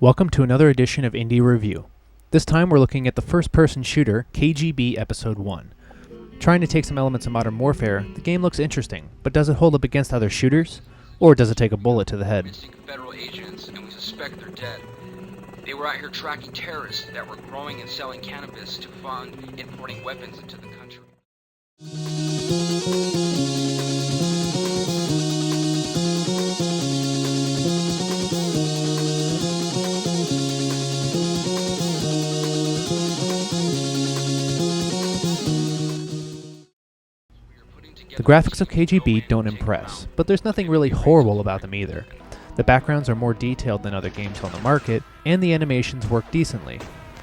Welcome to another edition of Indie Review. This time we're looking at the first-person shooter KGB Episode 1. Trying to take some elements of Modern Warfare, the game looks interesting, but does it hold up against other shooters? Or does it take a bullet to the head? Missing federal agents, and we suspect they're dead. They were out here tracking terrorists that were growing and selling cannabis to fund importing weapons into the country. The graphics of KGB don't impress, but there's nothing really horrible about them either. The backgrounds are more detailed than other games on the market, and the animations work decently.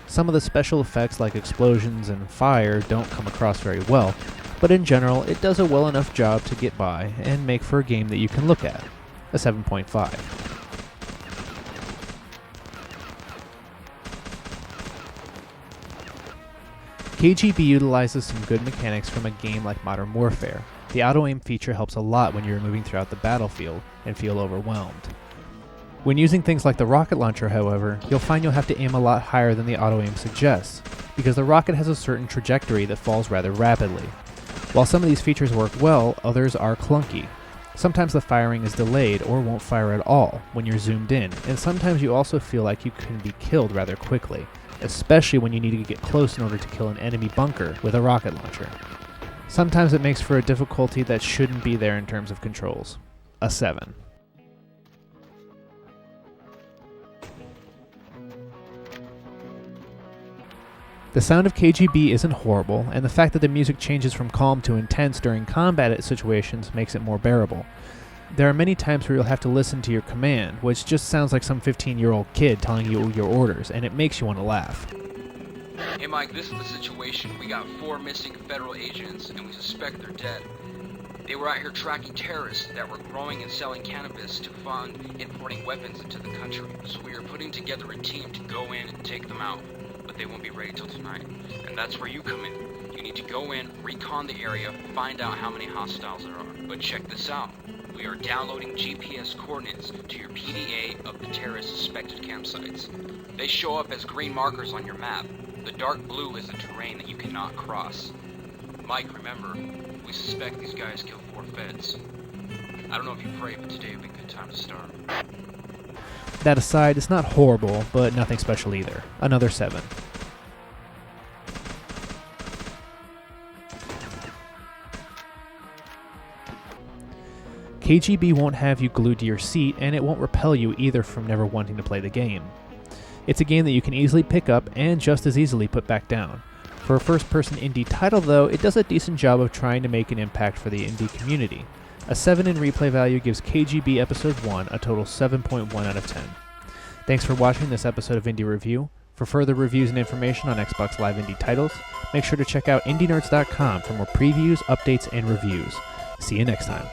Some of the special effects like explosions and fire don't come across very well, but in general it does a well enough job to get by and make for a game that you can look at. A 7.5. KGB utilizes some good mechanics from a game like Modern Warfare. The auto-aim feature helps a lot when you're moving throughout the battlefield and feel overwhelmed. When using things like the rocket launcher, however, you'll find you'll have to aim a lot higher than the auto-aim suggests, because the rocket has a certain trajectory that falls rather rapidly. While some of these features work well, others are clunky. Sometimes the firing is delayed or won't fire at all when you're zoomed in, and sometimes you also feel like you can be killed rather quickly, especially when you need to get close in order to kill an enemy bunker with a rocket launcher. Sometimes it makes for a difficulty that shouldn't be there in terms of controls. A 7. The sound of KGB isn't horrible, and the fact that the music changes from calm to intense during combat situations makes it more bearable. There are many times where you'll have to listen to your command, which just sounds like some 15-year-old kid telling you your orders, and it makes you want to laugh. Hey Mike, this is the situation. We got 4 missing federal agents, and we suspect they're dead. They were out here tracking terrorists that were growing and selling cannabis to fund importing weapons into the country. So we are putting together a team to go in and take them out, but they won't be ready till tonight. And that's where you come in. You need to go in, recon the area, find out how many hostiles there are. But check this out. We are downloading GPS coordinates to your PDA of the terrorist suspected campsites. They show up as green markers on your map. The dark blue is the terrain that you cannot cross. Mike, remember, we suspect these guys killed 4 feds. I don't know if you pray, but today would be a good time to start. That aside, it's not horrible, but nothing special either. Another 7. KGB won't have you glued to your seat, and it won't repel you either from never wanting to play the game. It's a game that you can easily pick up and just as easily put back down. For a first-person indie title though, it does a decent job of trying to make an impact for the indie community. A 7 in replay value gives KGB Episode 1 a total 7.1 out of 10. Thanks for watching this episode of Indie Review. For further reviews and information on Xbox Live indie titles, make sure to check out IndieNerds.com for more previews, updates, and reviews. See you next time.